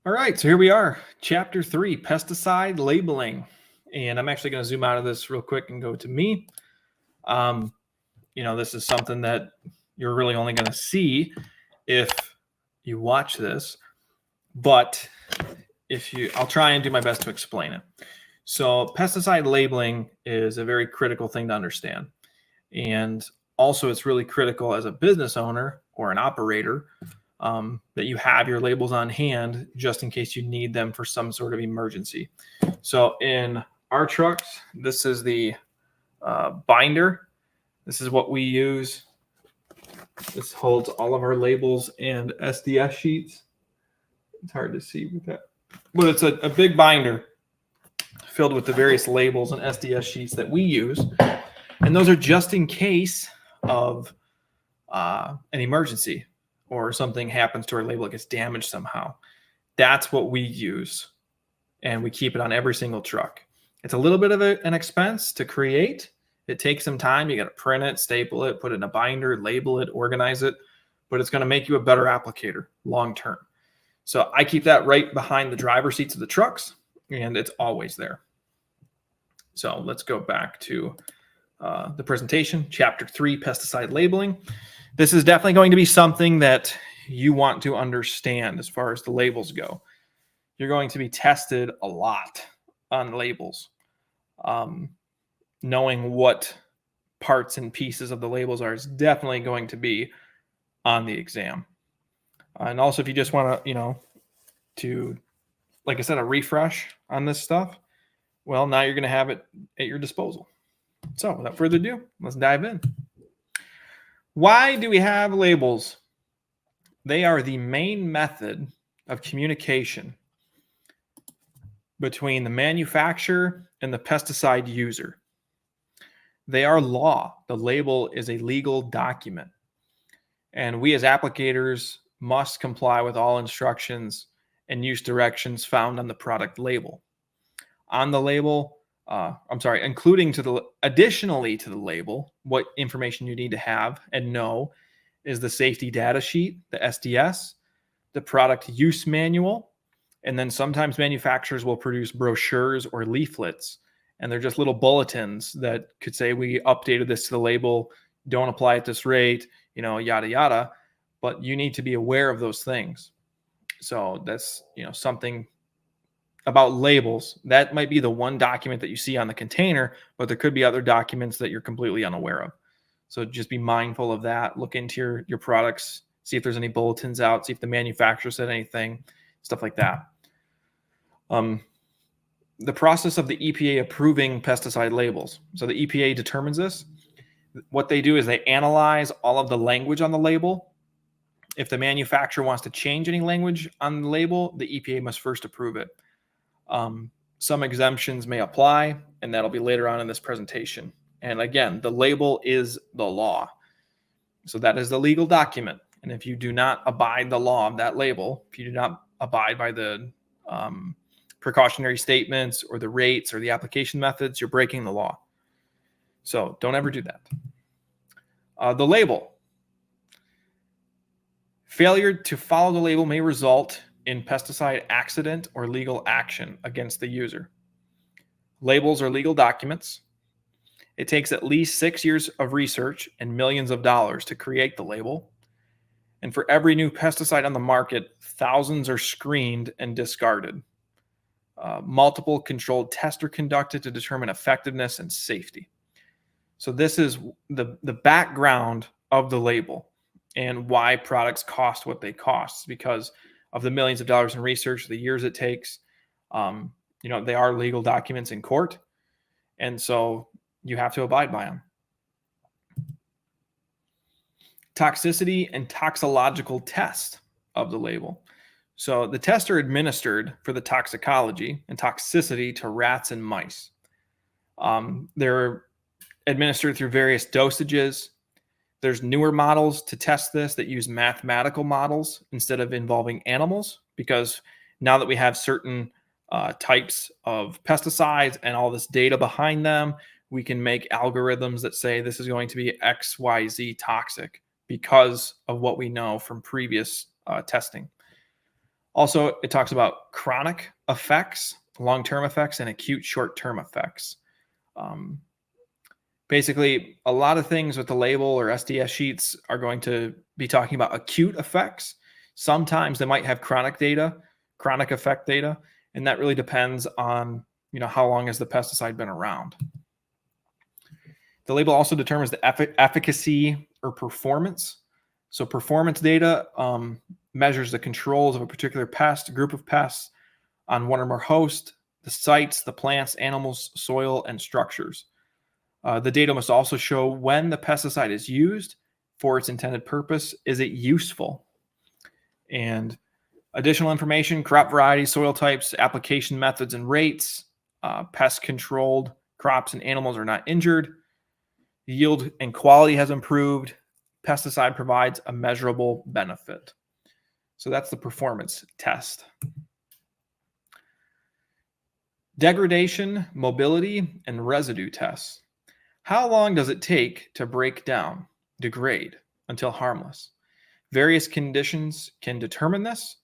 All right, so here we are, Chapter 3, Pesticide Labeling. And I'm actually going to zoom out of this real quick and go to me. This is something that you're really only going to see if you watch this. But I'll try and do my best to explain it. So pesticide labeling is a very critical thing to understand. And also it's really critical as a business owner or an operator that you have your labels on hand just in case you need them for some sort of emergency. So in our trucks, this is the binder. This is what we use. This holds all of our labels and SDS sheets. It's hard to see with that, but it's a big binder filled with the various labels and SDS sheets that we use. And those are just in case of an emergency or something happens to our label, it gets damaged somehow. That's what we use. And we keep it on every single truck. It's a little bit of an expense to create. It takes some time. You got to print it, staple it, put it in a binder, label it, organize it. But it's going to make you a better applicator long term. So I keep that right behind the driver's seats of the trucks, and it's always there. So let's go back to the presentation, Chapter 3, Pesticide Labeling. This is definitely going to be something that you want to understand as far as the labels go. You're going to be tested a lot on labels. Knowing what parts and pieces of the labels are is definitely going to be on the exam. And also, if you just want to, like I said, a refresh on this stuff, well, now you're going to have it at your disposal. So without further ado, let's dive in. Why do we have labels? They are the main method of communication between the manufacturer and the pesticide user. They are law. The label is a legal document. And we as applicators must comply with all instructions and use directions found on the product label. On the label, additionally to the label, what information you need to have and know is the safety data sheet, the SDS, the product use manual, and then sometimes manufacturers will produce brochures or leaflets, and they're just little bulletins that could say we updated this to the label, don't apply at this rate, yada, yada. But you need to be aware of those things. So that's, something about labels. That might be the one document that you see on the container, but there could be other documents that you're completely unaware of. So just be mindful of that. Look into your products, see if there's any bulletins out, see if the manufacturer said anything, stuff like that. The process of the EPA approving pesticide labels. So the EPA determines this. What they do is they analyze all of the language on the label. If the manufacturer wants to change any language on the label, the EPA must first approve it. Some exemptions may apply, and that'll be later on in this presentation. And again, the label is the law. So that is the legal document. And if you do not abide the law of that label, if you do not abide by the precautionary statements or the rates or the application methods, you're breaking the law. So don't ever do that. The label. Failure to follow the label may result in pesticide accident or legal action against the user. Labels are legal documents. It takes at least 6 years of research and millions of dollars to create the label. And for every new pesticide on the market, thousands are screened and discarded. Multiple controlled tests are conducted to determine effectiveness and safety. So this is the background of the label and why products cost what they cost, because of the millions of dollars in research, the years it takes. They are legal documents in court, and so you have to abide by them. Toxicity and toxicological test of the label. So the tests are administered for the toxicology and toxicity to rats and mice. They're administered through various dosages. There's newer models to test this that use mathematical models instead of involving animals, because now that we have certain types of pesticides and all this data behind them, we can make algorithms that say this is going to be XYZ toxic because of what we know from previous testing. Also, it talks about chronic effects, long-term effects, and acute short-term effects. Basically, a lot of things with the label or SDS sheets are going to be talking about acute effects. Sometimes they might have chronic effect data, and that really depends on how long has the pesticide been around. The label also determines the efficacy or performance. So performance data measures the controls of a particular pest, group of pests on one or more hosts, the sites, the plants, animals, soil, and structures. The data must also show when the pesticide is used for its intended purpose. Is it useful? And additional information, crop varieties, soil types, application methods and rates, pest controlled crops and animals are not injured, yield and quality has improved, pesticide provides a measurable benefit. So that's the performance test. Degradation, mobility, and residue tests. How long does it take to break down, degrade, until harmless? Various conditions can determine this.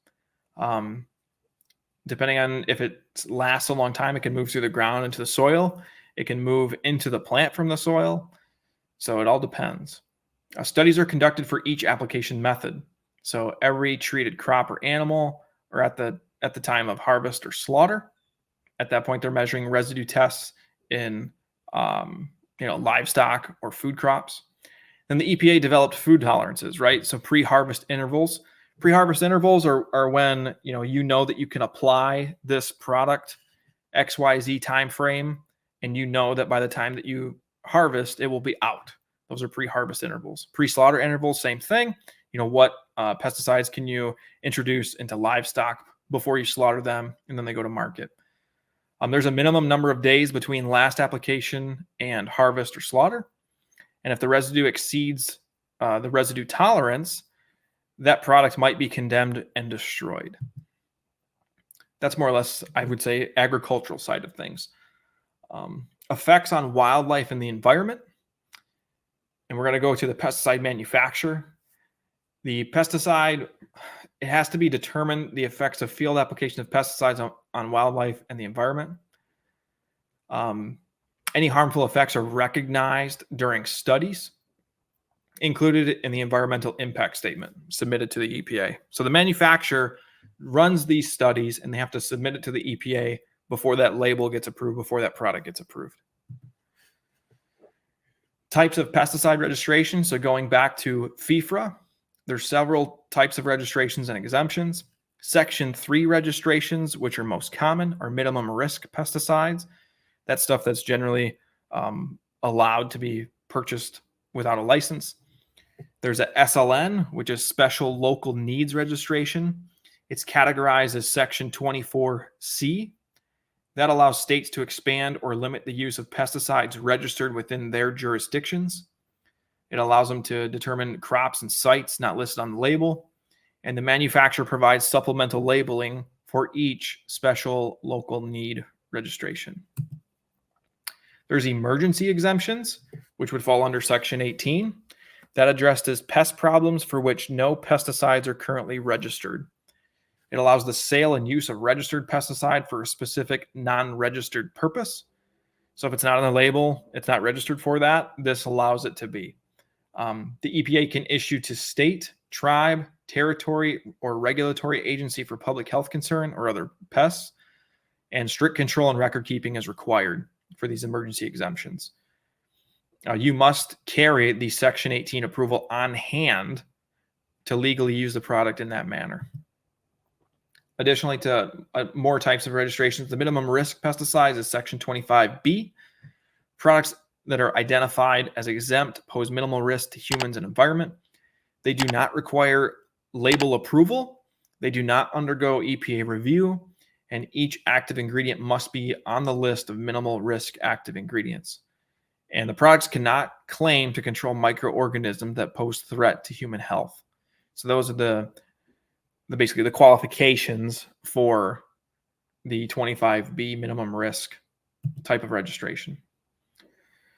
Depending on if it lasts a long time, it can move through the ground into the soil. It can move into the plant from the soil. So it all depends. Studies are conducted for each application method. So every treated crop or animal, or at the time of harvest or slaughter, at that point they're measuring residue tests in livestock or food crops. Then the EPA developed food tolerances, right? So pre-harvest intervals. Pre-harvest intervals are when you know that you can apply this product XYZ time frame, and you know that by the time that you harvest, it will be out. Those are pre-harvest intervals. Pre-slaughter intervals, same thing. What pesticides can you introduce into livestock before you slaughter them, and then they go to market. There's a minimum number of days between last application and harvest or slaughter. And if the residue exceeds the residue tolerance, that product might be condemned and destroyed. That's more or less, I would say, agricultural side of things. Effects on wildlife and the environment. And we're going to go to the pesticide manufacturer. The pesticide, it has to be determined the effects of field application of pesticides on wildlife and the environment. Any harmful effects are recognized during studies included in the environmental impact statement submitted to the EPA. So the manufacturer runs these studies, and they have to submit it to the EPA before that label gets approved, before that product gets approved. Types of pesticide registration. So going back to FIFRA, there's several types of registrations and exemptions. Section 3 registrations, which are most common, are minimum risk pesticides. That's stuff that's generally allowed to be purchased without a license. There's a SLN, which is Special Local Needs Registration. It's categorized as Section 24C. That allows states to expand or limit the use of pesticides registered within their jurisdictions. It allows them to determine crops and sites not listed on the label. And the manufacturer provides supplemental labeling for each special local need registration. There's emergency exemptions, which would fall under Section 18. That addresses pest problems for which no pesticides are currently registered. It allows the sale and use of registered pesticide for a specific non-registered purpose. So if it's not on the label, it's not registered for that, this allows it to be. The EPA can issue to state, tribe, territory, or regulatory agency for public health concern or other pests, and strict control and record keeping is required for these emergency exemptions. You must carry the Section 18 approval on hand to legally use the product in that manner. Additionally, to more types of registrations, the minimum risk pesticides is Section 25B. Products that are identified as exempt pose minimal risk to humans and environment. They do not require label approval. They do not undergo EPA review, and each active ingredient must be on the list of minimal risk active ingredients. And the products cannot claim to control microorganisms that pose threat to human health. So those are basically the qualifications for the 25B minimum risk type of registration.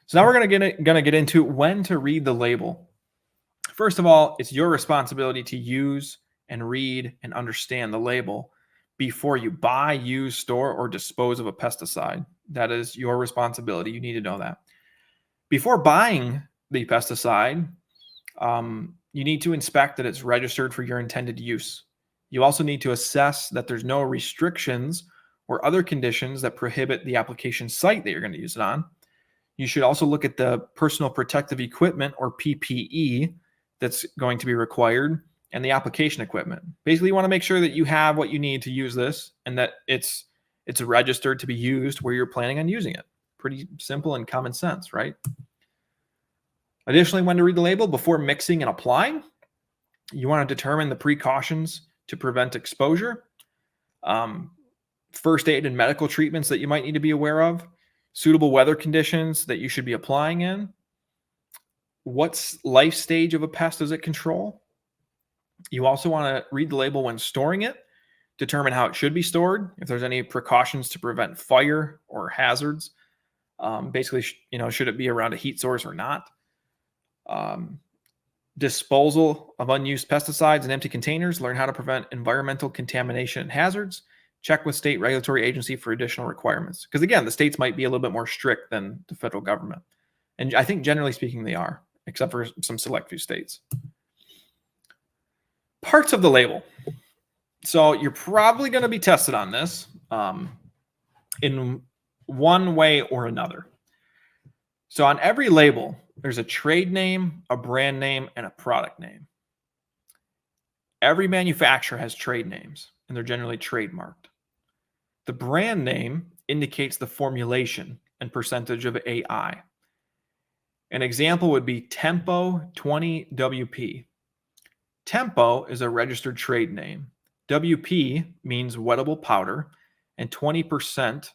So now we're going to get into when to read the label. First of all, it's your responsibility to use and read and understand the label before you buy, use, store, or dispose of a pesticide. That is your responsibility. You need to know that. Before buying the pesticide, you need to inspect that it's registered for your intended use. You also need to assess that there's no restrictions or other conditions that prohibit the application site that you're going to use it on. You should also look at the personal protective equipment, or PPE, that's going to be required, and the application equipment. Basically, you want to make sure that you have what you need to use this and that it's registered to be used where you're planning on using it. Pretty simple and common sense, right? Additionally, when to read the label before mixing and applying, you want to determine the precautions to prevent exposure, first aid and medical treatments that you might need to be aware of, suitable weather conditions that you should be applying in, what life stage of a pest does it control. You also want to read the label when storing it, determine how it should be stored, if there's any precautions to prevent fire or hazards. Basically, should it be around a heat source or not? Disposal of unused pesticides in empty containers. Learn how to prevent environmental contamination and hazards. Check with state regulatory agency for additional requirements. Because again, the states might be a little bit more strict than the federal government. And I think generally speaking, they are, except for some select few states. Parts of the label. So you're probably going to be tested on this in one way or another. So on every label, there's a trade name, a brand name, and a product name. Every manufacturer has trade names, and they're generally trademarked. The brand name indicates the formulation and percentage of AI. An example would be Tempo 20WP. Tempo is a registered trade name. WP means wettable powder, and 20%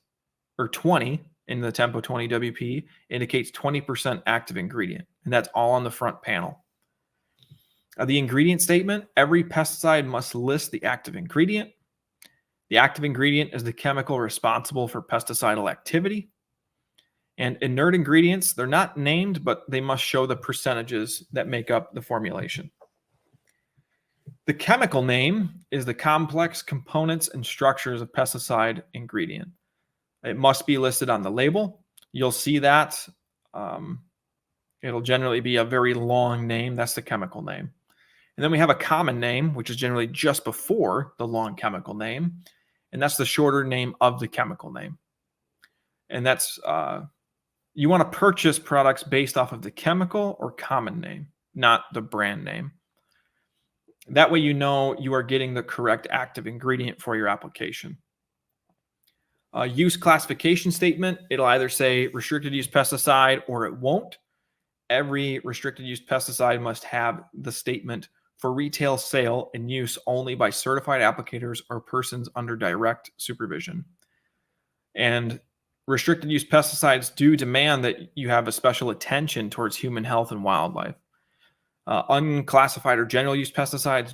or 20 in the Tempo 20WP indicates 20% active ingredient, and that's all on the front panel. The ingredient statement, every pesticide must list the active ingredient. The active ingredient is the chemical responsible for pesticidal activity. And inert ingredients, they're not named, but they must show the percentages that make up the formulation. The chemical name is the complex components and structures of pesticide ingredient. It must be listed on the label. You'll see that. It'll generally be a very long name. That's the chemical name. And then we have a common name, which is generally just before the long chemical name. And that's the shorter name of the chemical name. And that's, you want to purchase products based off of the chemical or common name, not the brand name. That way you know you are getting the correct active ingredient for your application. Use classification statement, it'll either say restricted use pesticide or it won't. Every restricted use pesticide must have the statement for retail sale and use only by certified applicators or persons under direct supervision. And restricted use pesticides do demand that you have a special attention towards human health and wildlife. Unclassified or general use pesticides,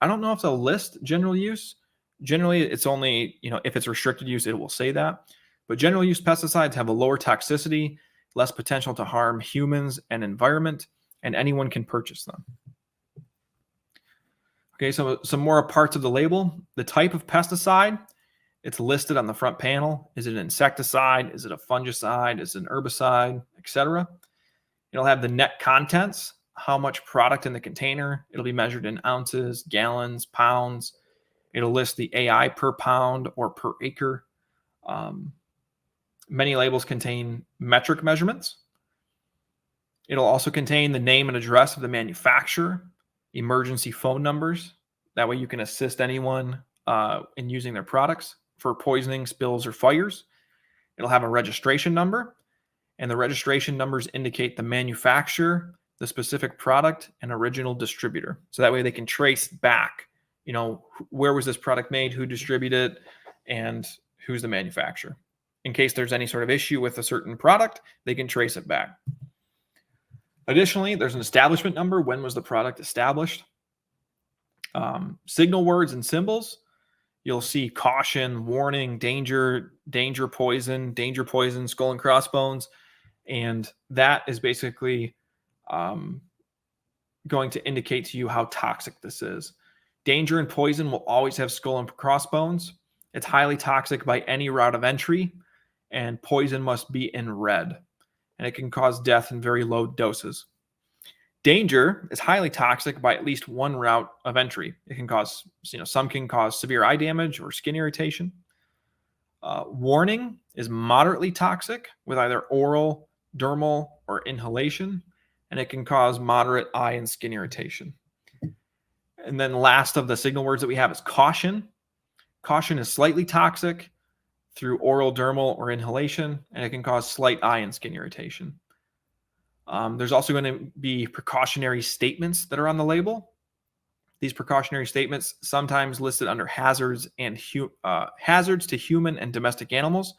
I don't know if they'll list general use. Generally, it's only, if it's restricted use, it will say that. But general use pesticides have a lower toxicity, less potential to harm humans and environment, and anyone can purchase them. Okay, so some more parts of the label. The type of pesticide, it's listed on the front panel. Is it an insecticide? Is it a fungicide? Is it an herbicide, etc.? It'll have the net contents, how much product in the container. It'll be measured in ounces, gallons, pounds. It'll list the AI per pound or per acre. Many labels contain metric measurements. It'll also contain the name and address of the manufacturer, emergency phone numbers. That way you can assist anyone in using their products for poisoning, spills, or fires. It'll have a registration number, and the registration numbers indicate the manufacturer, the specific product, and original distributor. So that way they can trace back, where was this product made, who distributed it, and who's the manufacturer. In case there's any sort of issue with a certain product, they can trace it back. Additionally, there's an establishment number. When was the product established? Signal words and symbols. You'll see caution, warning, danger, poison, skull and crossbones. And that is basically going to indicate to you how toxic this is. Danger and poison will always have skull and crossbones. It's highly toxic by any route of entry, and poison must be in red, and it can cause death in very low doses. Danger is highly toxic by at least one route of entry. It can cause, some can cause severe eye damage or skin irritation. Warning is moderately toxic with either oral, dermal, or inhalation, and it can cause moderate eye and skin irritation. And then last of the signal words that we have is caution. Caution is slightly toxic through oral, dermal, or inhalation, and it can cause slight eye and skin irritation. There's also going to be precautionary statements that are on the label. These precautionary statements sometimes listed under hazards to human and domestic animals,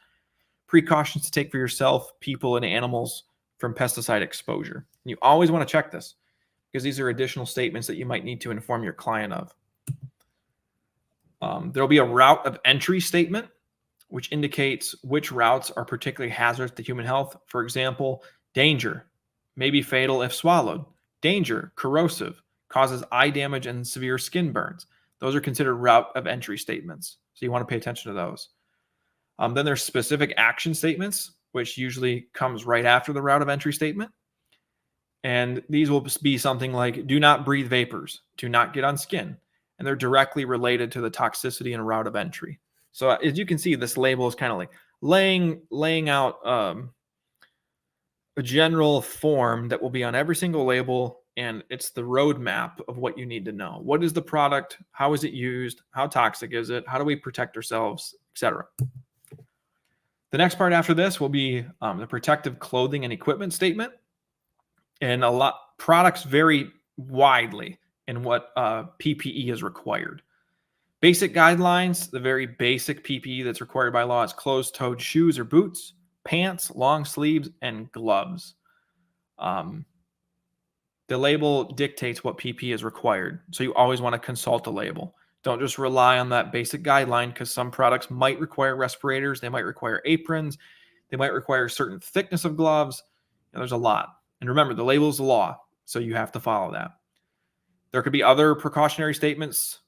precautions to take for yourself, people, and animals from pesticide exposure. You always want to check this because these are additional statements that you might need to inform your client of. There'll be a route of entry statement, which indicates which routes are particularly hazardous to human health. For example, danger, may be fatal if swallowed. Danger, corrosive, causes eye damage and severe skin burns. Those are considered route of entry statements. So you want to pay attention to those. Then there's specific action statements, which usually comes right after the route of entry statement. And these will be something like, do not breathe vapors, do not get on skin. And they're directly related to the toxicity and route of entry. So as you can see, this label is kind of like laying out a general form that will be on every single label, and it's the roadmap of what you need to know. What is the product? How is it used? How toxic is it? How do we protect ourselves, etc. The next part after this will be the protective clothing and equipment statement. And products vary widely in what PPE is required. Basic guidelines, the very basic PPE that's required by law is closed-toed shoes or boots, pants, long sleeves, and gloves. The label dictates what PPE is required, so you always want to consult the label. Don't just rely on that basic guideline because some products might require respirators, they might require aprons, they might require a certain thickness of gloves. There's a lot. And remember, the label is the law, so you have to follow that. There could be other precautionary statements.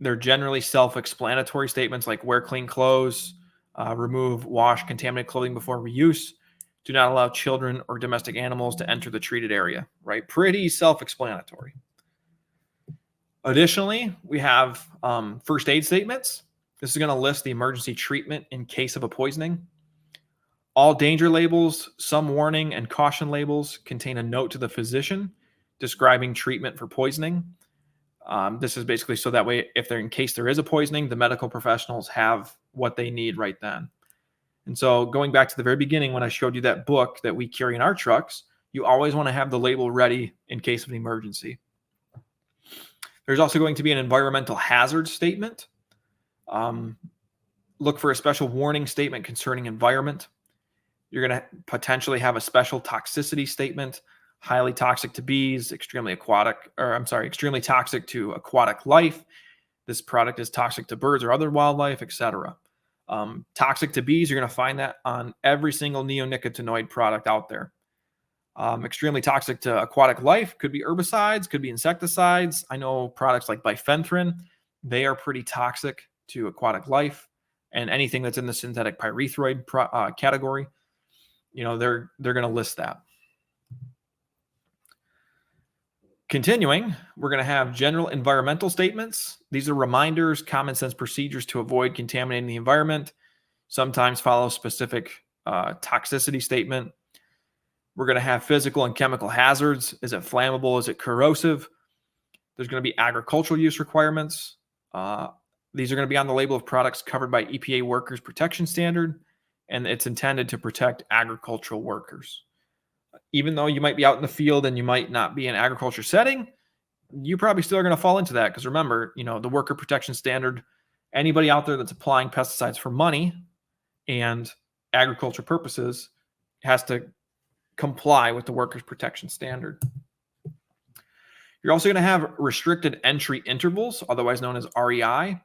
They're generally self-explanatory statements like wear clean clothes, wash contaminated clothing before reuse, do not allow children or domestic animals to enter the treated area, right? Pretty self-explanatory. Additionally, we have first aid statements. This is going to list the emergency treatment in case of a poisoning. All danger labels, some warning, and caution labels contain a note to the physician describing treatment for poisoning. This is basically so that way, in case there is a poisoning, the medical professionals have what they need right then. And so going back to the very beginning, when I showed you that book that we carry in our trucks, you always want to have the label ready in case of an emergency. There's also going to be an environmental hazard statement. Look for a special warning statement concerning environment. You're going to potentially have a special toxicity statement, highly toxic to bees, extremely toxic to aquatic life. This product is toxic to birds or other wildlife, etc. Toxic to bees, you're going to find that on every single neonicotinoid product out there. Extremely toxic to aquatic life could be herbicides, could be insecticides. I know products like bifenthrin, they are pretty toxic to aquatic life, and anything that's in the synthetic pyrethroid category, they're going to list that. Continuing, we're going to have general environmental statements. These are reminders, common sense procedures to avoid contaminating the environment. Sometimes follow specific toxicity statement. We're going to have physical and chemical hazards. Is it flammable? Is it corrosive? There's going to be agricultural use requirements. These are going to be on the label of products covered by EPA Workers Protection Standard, and it's intended to protect agricultural workers. Even though you might be out in the field and you might not be in an agriculture setting, you probably still are going to fall into that because remember, the Worker Protection Standard, anybody out there that's applying pesticides for money and agriculture purposes has to comply with the Workers Protection Standard. You're also going to have restricted entry intervals, otherwise known as REI.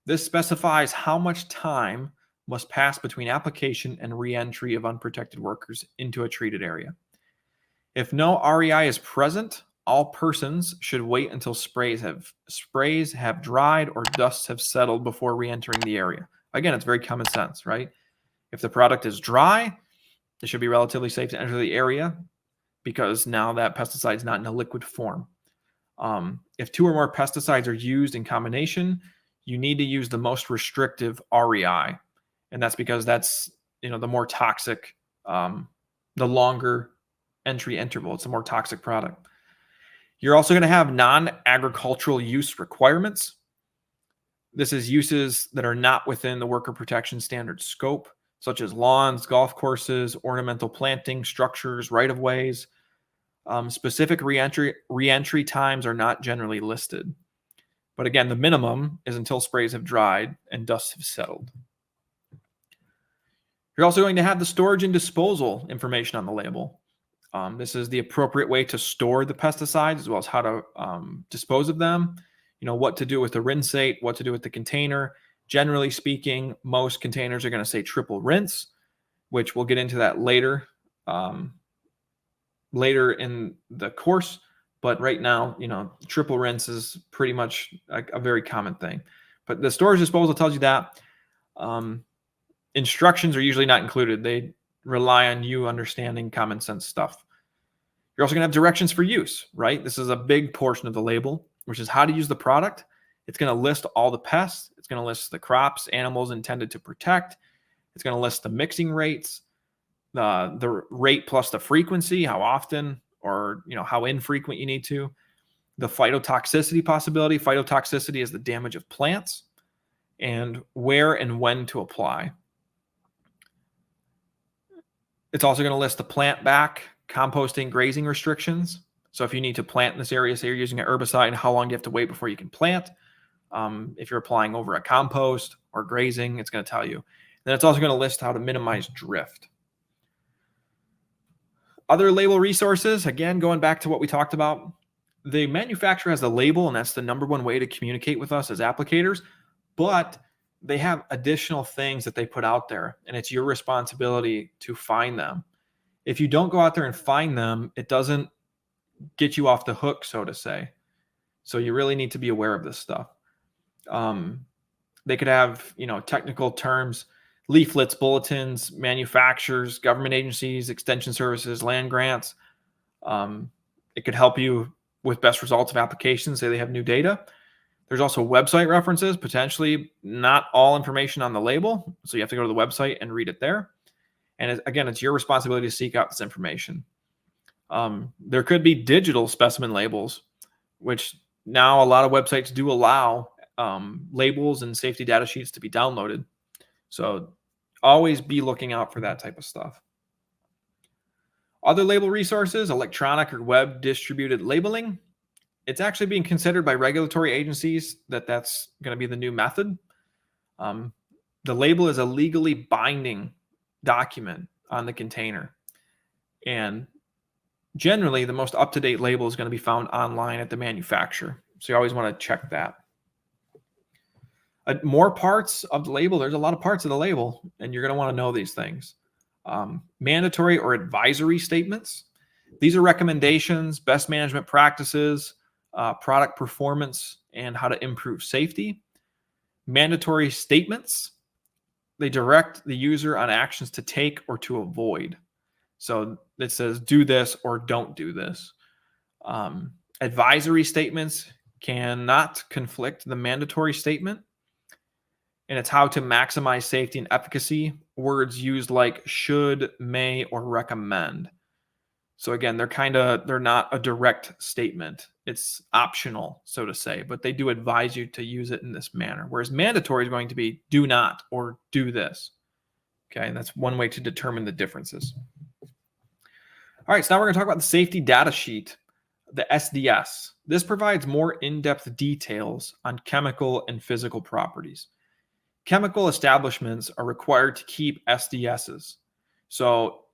This specifies how much time must pass between application and re-entry of unprotected workers into a treated area. If no REI is present, all persons should wait until sprays have dried or dusts have settled before re-entering the area. Again, it's very common sense, right? If the product is dry, it should be relatively safe to enter the area because now that pesticide is not in a liquid form. If 2 or more pesticides are used in combination, you need to use the most restrictive REI, and that's because that's the more toxic, the longer entry interval. It's a more toxic product. You're also going to have non-agricultural use requirements. This is uses that are not within the worker protection standard scope, such as lawns, golf courses, ornamental planting, structures, right-of-ways. Specific reentry times are not generally listed. But again, the minimum is until sprays have dried and dusts have settled. You're also going to have the storage and disposal information on the label. This is the appropriate way to store the pesticides as well as how to dispose of them. What to do with the rinsate, what to do with the container. Generally speaking, most containers are going to say triple rinse, which we'll get into that later in the course. But right now, triple rinse is pretty much a very common thing. But the storage disposal tells you that. Instructions are usually not included. They rely on you understanding common sense stuff. You're also going to have directions for use, right? This is a big portion of the label, which is how to use the product. It's going to list all the pests. It's going to list the crops, animals intended to protect. It's going to list the mixing rates, the rate plus the frequency, how often or how infrequent you need to. The phytotoxicity possibility. Phytotoxicity is the damage of plants, and where and when to apply. It's also going to list the plant back, composting, grazing restrictions. So if you need to plant in this area, say you're using an herbicide, how long do you have to wait before you can plant? If you're applying over a compost or grazing, it's going to tell you. Then it's also going to list how to minimize drift. Other label resources, again, going back to what we talked about, the manufacturer has the label, and that's the number one way to communicate with us as applicators, but they have additional things that they put out there, and it's your responsibility to find them. If you don't go out there and find them, it doesn't get you off the hook, so to say. So you really need to be aware of this stuff. They could have, technical terms, leaflets, bulletins, manufacturers, government agencies, extension services, land grants. It could help you with best results of applications, say they have new data. There's also website references, potentially not all information on the label. So you have to go to the website and read it there. And again, it's your responsibility to seek out this information. There could be digital specimen labels, which now a lot of websites do allow labels and safety data sheets to be downloaded. So always be looking out for that type of stuff. Other label resources, electronic or web distributed labeling. It's actually being considered by regulatory agencies that that's going to be the new method. The label is a legally binding document on the container. And generally, the most up-to-date label is going to be found online at the manufacturer. So you always want to check that. More parts of the label. There's a lot of parts of the label, and you're going to want to know these things. Mandatory or advisory statements. These are recommendations, best management practices, product performance, and how to improve safety. Mandatory statements. They direct the user on actions to take or to avoid. So it says do this or don't do this. Advisory statements cannot conflict the mandatory statement. And it's how to maximize safety and efficacy. Words used like should, may, or recommend. So again, they're not a direct statement. It's optional, so to say, but they do advise you to use it in this manner. Whereas mandatory is going to be do not or do this. Okay, and that's one way to determine the differences. All right, so now we're going to talk about the safety data sheet, the SDS. This provides more in-depth details on chemical and physical properties. Chemical establishments are required to keep SDSs. So,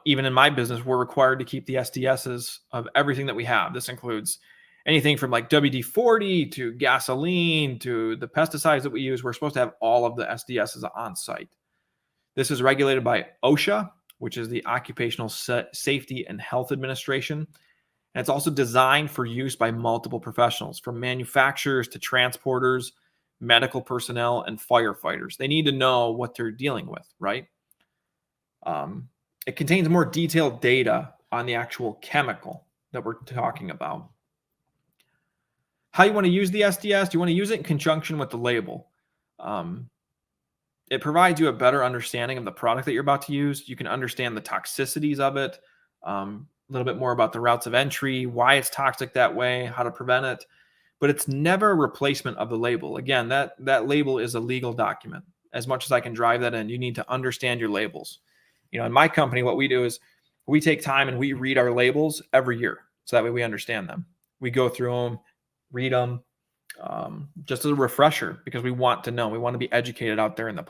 even in my business, we're required to keep the SDSs of everything that we have. This includes anything from like WD-40 to gasoline to the pesticides that we use. We're supposed to have all of the SDSs on site. This is regulated by OSHA, which is the Occupational Safety and Health Administration. And it's also designed for use by multiple professionals, from manufacturers to transporters, medical personnel, and firefighters. They need to know what they're dealing with, right? It contains more detailed data on the actual chemical that we're talking about. How you want to use the SDS? You want to use it in conjunction with the label. It provides you a better understanding of the product that you're about to use. You can understand the toxicities of it, a little bit more about the routes of entry, why it's toxic that way, how to prevent it. But it's never a replacement of the label. Again, that label is a legal document. As much as I can drive that in, you need to understand your labels. In my company, what we do is we take time and we read our labels every year. So that way we understand them. We go through them, read them, just as a refresher, because we want to know. We want to be educated out there in the